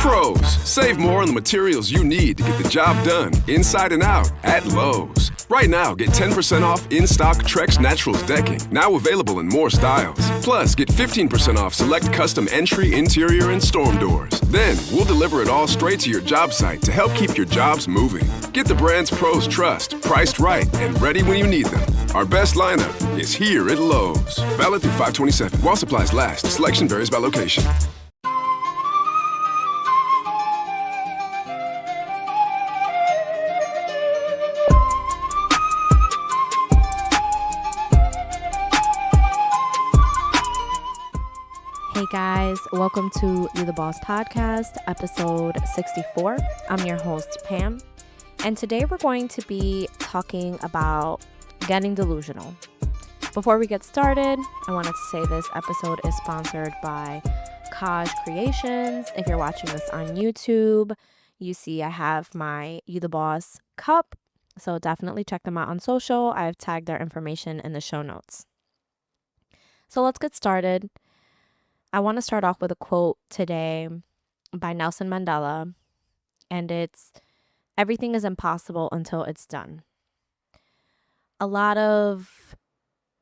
Pros, save more on the materials you need to get the job done, inside and out, at Lowe's. Right now, get 10% off in-stock Trex Naturals decking, now available in more styles. Plus, get 15% off select custom entry, interior, and storm doors. Then, we'll deliver it all straight to your job site to help keep your jobs moving. Get the brands pros trust, priced right, and ready when you need them. Our best lineup is here at Lowe's. Valid through 5/27. While supplies last. Selection varies by location. Hey guys, welcome to You the Boss podcast, episode 64. I'm your host, Pam, and today we're going to be talking about getting delusional. Before we get started, I wanted to say this episode is sponsored by Kaj Creations. If you're watching this on YouTube, you see I have my You the Boss cup, so definitely check them out on social. I've tagged their information in the show notes. So let's get started. I want to start off with a quote today by Nelson Mandela, and it's, "Everything is impossible until it's done." A lot of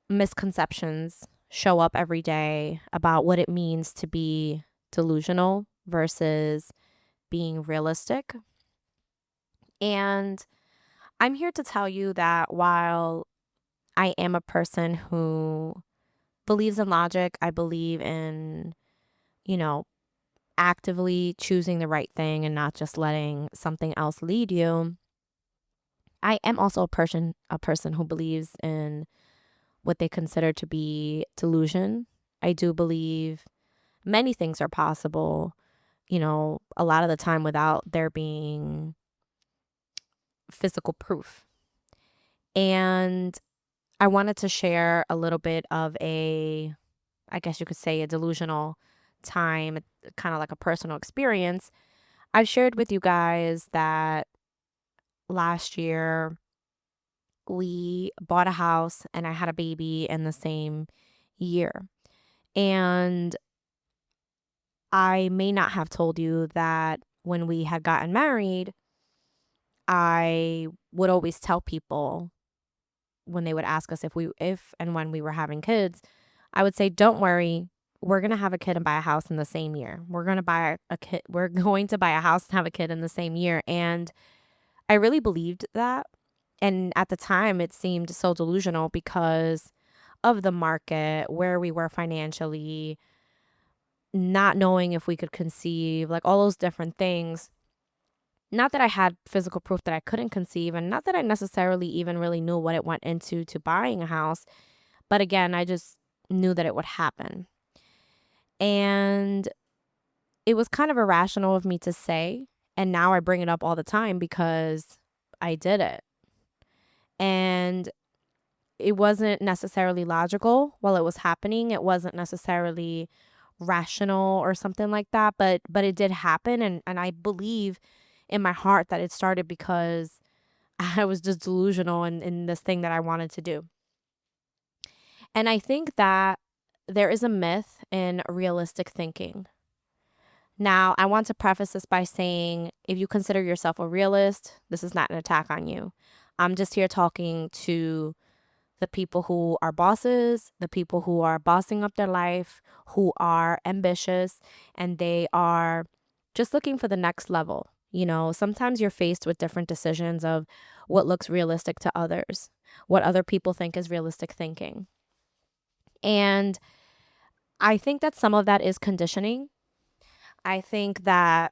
misconceptions show up every day about what it means to be delusional versus being realistic. And I'm here to tell you that while I am a person who believes in logic, I believe in, actively choosing the right thing and not just letting something else lead you. I am also a person who believes in what they consider to be delusion. I do believe many things are possible, a lot of the time without there being physical proof. And I wanted to share a little bit of a delusional time, kind of like a personal experience. I've shared with you guys that last year we bought a house and I had a baby in the same year. And I may not have told you that when we had gotten married, I would always tell people when they would ask us if and when we were having kids, I would say, don't worry, we're going to have a kid and buy a house in the same year. We're going to buy a house and have a kid in the same year. And I really believed that. And at the time, it seemed so delusional because of the market, where we were financially, not knowing if we could conceive, like all those different things. Not that I had physical proof that I couldn't conceive, and not that I necessarily even really knew what it went into to buying a house. But again, I just knew that it would happen. And it was kind of irrational of me to say, and now I bring it up all the time because I did it. And it wasn't necessarily logical while it was happening. It wasn't necessarily rational or something like that, but it did happen. And I believe in my heart that it started because I was just delusional in this thing that I wanted to do. And I think that there is a myth in realistic thinking. Now, I want to preface this by saying, if you consider yourself a realist, this is not an attack on you. I'm just here talking to the people who are bosses, the people who are bossing up their life, who are ambitious, and they are just looking for the next level. Sometimes you're faced with different decisions of what looks realistic to others, what other people think is realistic thinking. And I think that some of that is conditioning. I think that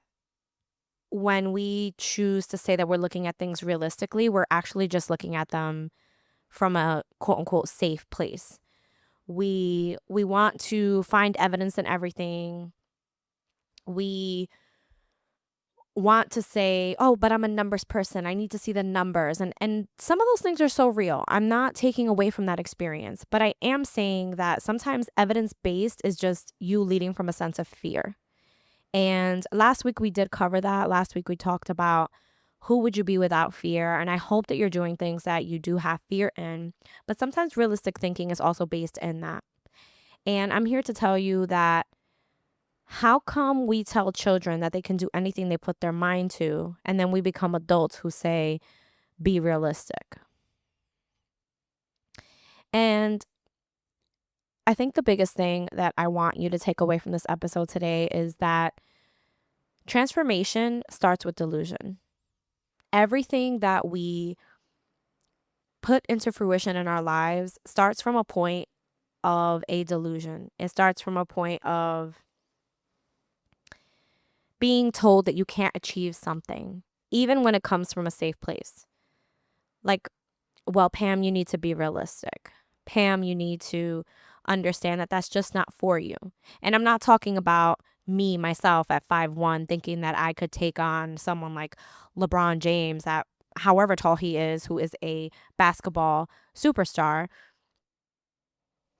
when we choose to say that we're looking at things realistically, we're actually just looking at them from a quote unquote safe place. We want to find evidence in everything. We want to say, oh, but I'm a numbers person. I need to see the numbers. And some of those things are so real. I'm not taking away from that experience, but I am saying that sometimes evidence-based is just you leading from a sense of fear. And last week we did cover that. Last week we talked about who would you be without fear? And I hope that you're doing things that you do have fear in. But sometimes realistic thinking is also based in that. And I'm here to tell you that How come we tell children that they can do anything they put their mind to, and then we become adults who say, be realistic? And I think the biggest thing that I want you to take away from this episode today is that transformation starts with delusion. Everything that we put into fruition in our lives starts from a point of a delusion. It starts from a point of being told that you can't achieve something, even when it comes from a safe place. Like, well, Pam, you need to be realistic. Pam, you need to understand that that's just not for you. And I'm not talking about me, myself at 5'1", thinking that I could take on someone like LeBron James at however tall he is, who is a basketball superstar.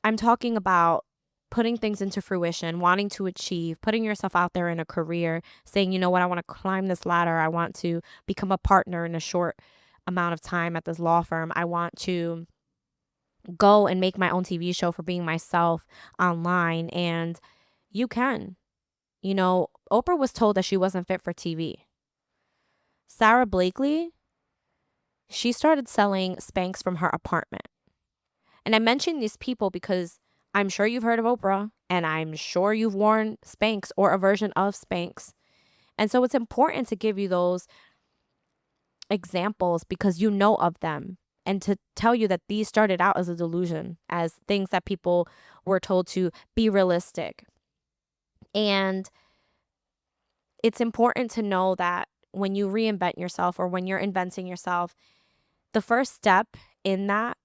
I'm talking about putting things into fruition, wanting to achieve, putting yourself out there in a career, saying, you know what, I want to climb this ladder. I want to become a partner in a short amount of time at this law firm. I want to go and make my own TV show for being myself online. And you can. You know, Oprah was told that she wasn't fit for TV. Sarah Blakely, she started selling Spanx from her apartment. And I mention these people because I'm sure you've heard of Oprah, and I'm sure you've worn Spanx or a version of Spanx. And so it's important to give you those examples because you know of them, and to tell you that these started out as a delusion, as things that people were told to be realistic. And it's important to know that when you reinvent yourself or when you're inventing yourself, the first step in that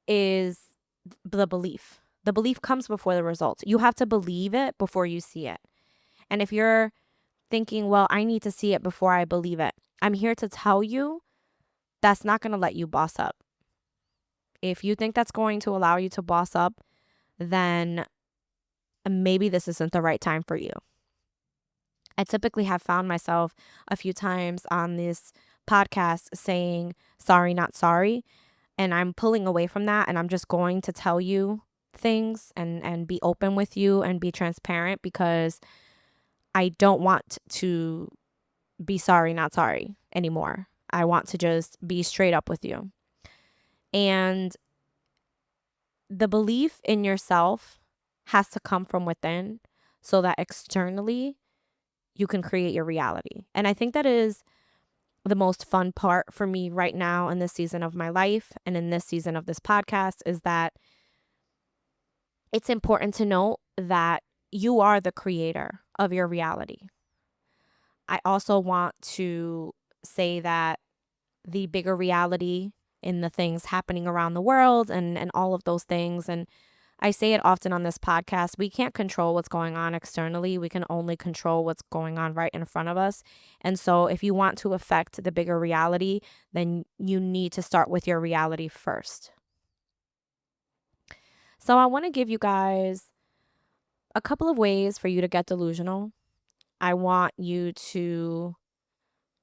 is the belief. The belief comes before the results. You have to believe it before you see it. And if you're thinking, well, I need to see it before I believe it, I'm here to tell you that's not going to let you boss up. If you think that's going to allow you to boss up, then maybe this isn't the right time for you. I typically have found myself a few times on this podcast saying, sorry, not sorry. And I'm pulling away from that, and I'm just going to tell you things and be open with you and be transparent, because I don't want to be sorry, not sorry anymore. I want to just be straight up with you. And the belief in yourself has to come from within so that externally you can create your reality. And I think that is the most fun part for me right now in this season of my life and in this season of this podcast, is that it's important to note that you are the creator of your reality. I also want to say that the bigger reality in the things happening around the world and all of those things, and I say it often on this podcast, we can't control what's going on externally. We can only control what's going on right in front of us. And so if you want to affect the bigger reality, then you need to start with your reality first. So I want to give you guys a couple of ways for you to get delusional. I want you to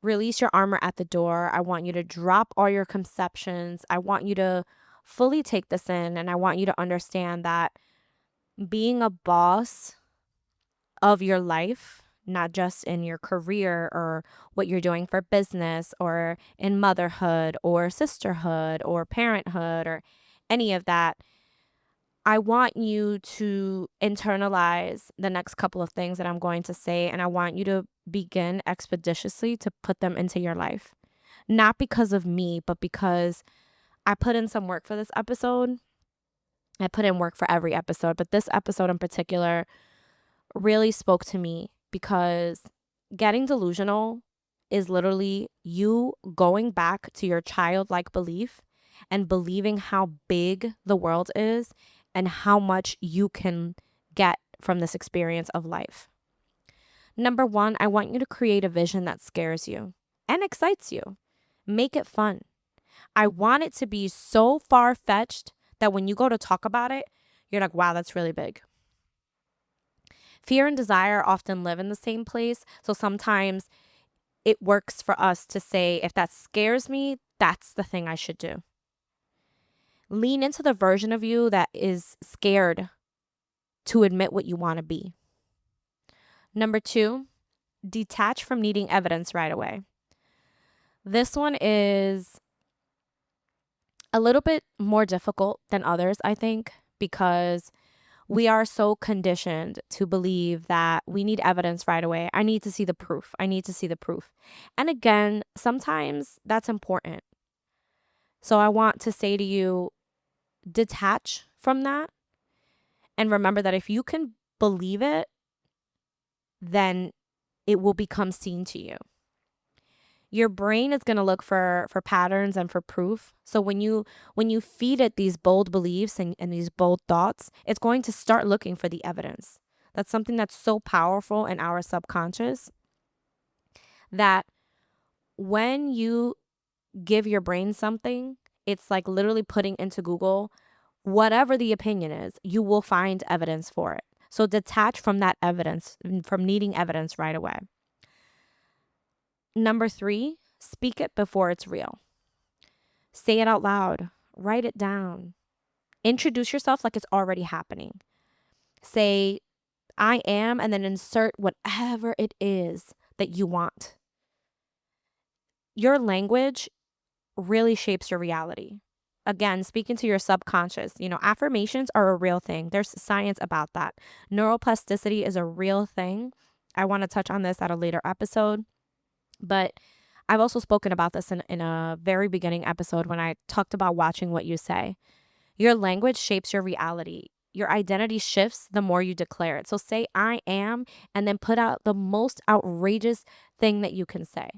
release your armor at the door. I want you to drop all your conceptions. I want you to fully take this in, and I want you to understand that being a boss of your life, not just in your career or what you're doing for business or in motherhood or sisterhood or parenthood or any of that, I want you to internalize the next couple of things that I'm going to say, and I want you to begin expeditiously to put them into your life. Not because of me, but because I put in some work for this episode. I put in work for every episode, but this episode in particular really spoke to me, because getting delusional is literally you going back to your childlike belief and believing how big the world is and how much you can get from this experience of life. Number one, I want you to create a vision that scares you and excites you. Make it fun. I want it to be so far-fetched that when you go to talk about it, you're like, wow, that's really big. Fear and desire often live in the same place. So sometimes it works for us to say, if that scares me, that's the thing I should do. Lean into the version of you that is scared to admit what you want to be. Number 2, detach from needing evidence right away. This one is a little bit more difficult than others, I think, because we are so conditioned to believe that we need evidence right away. I need to see the proof. I need to see the proof. And again, sometimes that's important. So I want to say to you, detach from that and remember that if you can believe it, then it will become seen to you. Your brain is going to look for patterns and for proof. So when you feed it these bold beliefs and these bold thoughts, it's going to start looking for the evidence. That's something that's so powerful in our subconscious that when you give your brain something, it's like literally putting into Google whatever the opinion is, you will find evidence for it. So detach from that evidence, from needing evidence right away. Number 3, speak it before it's real. Say it out loud. Write it down. Introduce yourself like it's already happening. Say, I am, and then insert whatever it is that you want. Your language really shapes your reality. Again, speaking to your subconscious, affirmations are a real thing. There's science about that. Neuroplasticity is a real thing. I want to touch on this at a later episode, but I've also spoken about this in a very beginning episode when I talked about watching what you say. Your language shapes your reality. Your identity shifts the more you declare it. So say, I am, and then put out the most outrageous thing that you can say.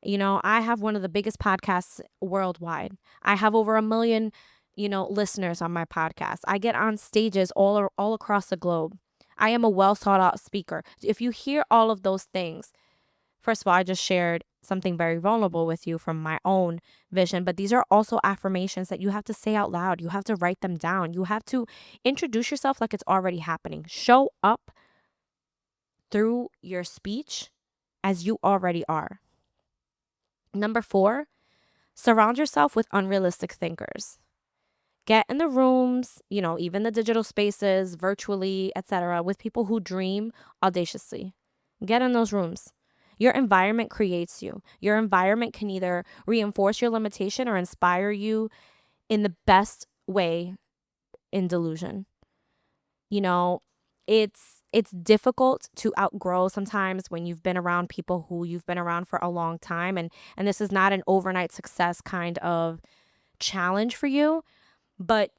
I have one of the biggest podcasts worldwide. I have over 1 million, listeners on my podcast. I get on stages all across the globe. I am a well sought out speaker. If you hear all of those things, first of all, I just shared something very vulnerable with you from my own vision, but these are also affirmations that you have to say out loud. You have to write them down. You have to introduce yourself like it's already happening. Show up through your speech as you already are. Number 4, surround yourself with unrealistic thinkers. Get in the rooms, even the digital spaces, virtually, etc., with people who dream audaciously. Get in those rooms. Your environment creates you. Your environment can either reinforce your limitation or inspire you in the best way in delusion. It's difficult to outgrow sometimes when you've been around people who you've been around for a long time, and this is not an overnight success kind of challenge for you, but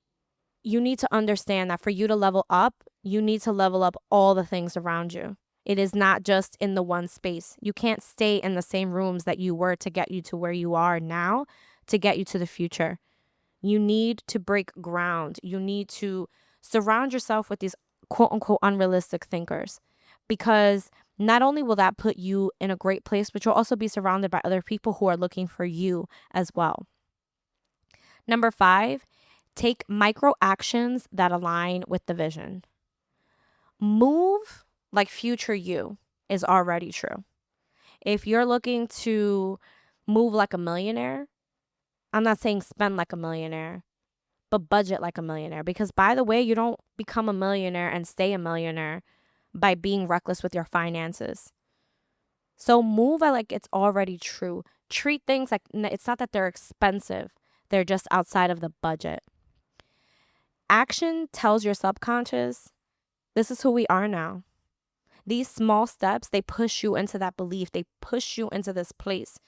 you need to understand that for you to level up, you need to level up all the things around you. It is not just in the one space. You can't stay in the same rooms that you were to get you to where you are now, to get you to the future. You need to break ground. You need to surround yourself with these quote unquote unrealistic thinkers, because not only will that put you in a great place, but you'll also be surrounded by other people who are looking for you as well. Number 5, take micro actions that align with the vision. Move like future you is already true. If you're looking to move like a millionaire, I'm not saying spend like a millionaire, but budget like a millionaire. Because by the way, you don't become a millionaire and stay a millionaire by being reckless with your finances. So move like it's already true. Treat things like it's not that they're expensive. They're just outside of the budget. Action tells your subconscious, this is who we are now. These small steps, they push you into that belief. They push you into this place.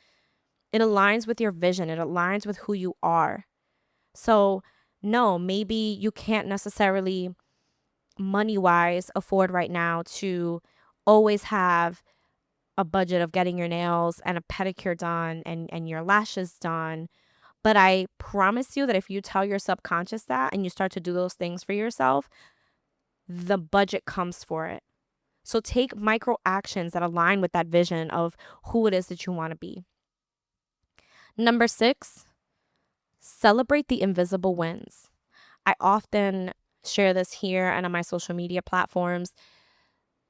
It aligns with your vision. It aligns with who you are. So no, maybe you can't necessarily money-wise afford right now to always have a budget of getting your nails and a pedicure done and your lashes done. But I promise you that if you tell your subconscious that and you start to do those things for yourself, the budget comes for it. So take micro actions that align with that vision of who it is that you want to be. Number 6, celebrate the invisible wins. I often share this here and on my social media platforms.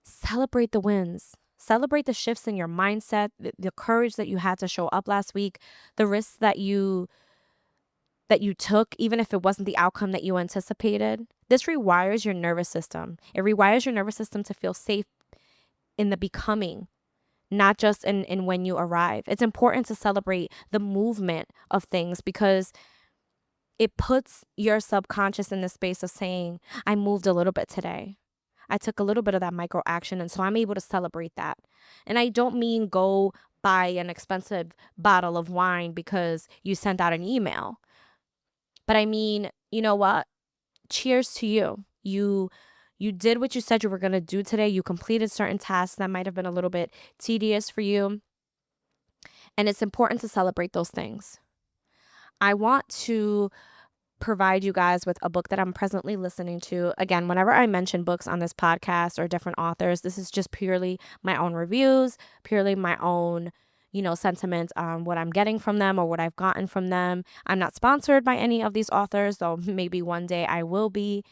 Celebrate the wins. Celebrate the shifts in your mindset, the courage that you had to show up last week, the risks that you took, even if it wasn't the outcome that you anticipated. This rewires your nervous system. It rewires your nervous system to feel safe in the becoming, not just in when you arrive. It's important to celebrate the movement of things because it puts your subconscious in the space of saying, I moved a little bit today. I took a little bit of that micro action, and so I'm able to celebrate that. And I don't mean go buy an expensive bottle of wine because you sent out an email. But I mean, you know what? Cheers to you. You did what you said you were going to do today. You completed certain tasks that might have been a little bit tedious for you. And it's important to celebrate those things. I want to provide you guys with a book that I'm presently listening to. Again, whenever I mention books on this podcast or different authors, this is just purely my own reviews, purely my own, sentiments on what I'm getting from them or what I've gotten from them. I'm not sponsored by any of these authors, though maybe one day I will be.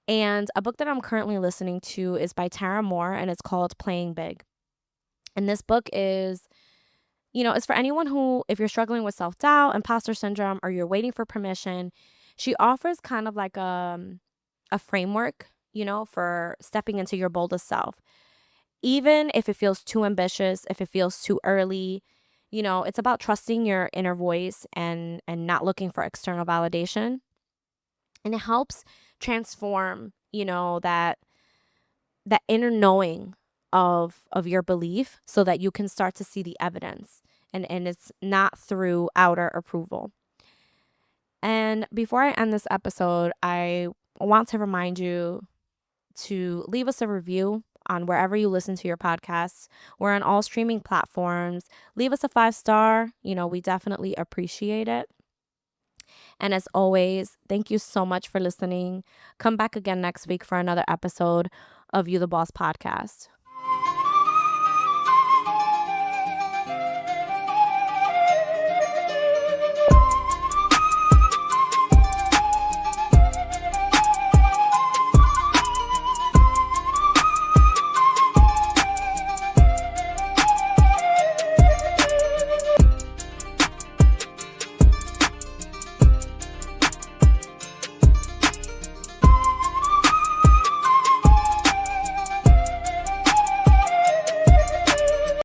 And a book that I'm currently listening to is by Tara Mohr, and it's called Playing Big. And this book is, it's for anyone who, if you're struggling with self-doubt, imposter syndrome, or you're waiting for permission, she offers kind of like a framework, for stepping into your boldest self. Even if it feels too ambitious, if it feels too early, it's about trusting your inner voice and not looking for external validation. And it helps transform, that inner knowing of your belief so that you can start to see the evidence, and it's not through outer approval. And before I end this episode, I want to remind you to leave us a review on wherever you listen to your podcasts. We're on all streaming platforms. Leave us a 5-star. We definitely appreciate it. And as always, thank you so much for listening. Come back again next week for another episode of You the Boss podcast.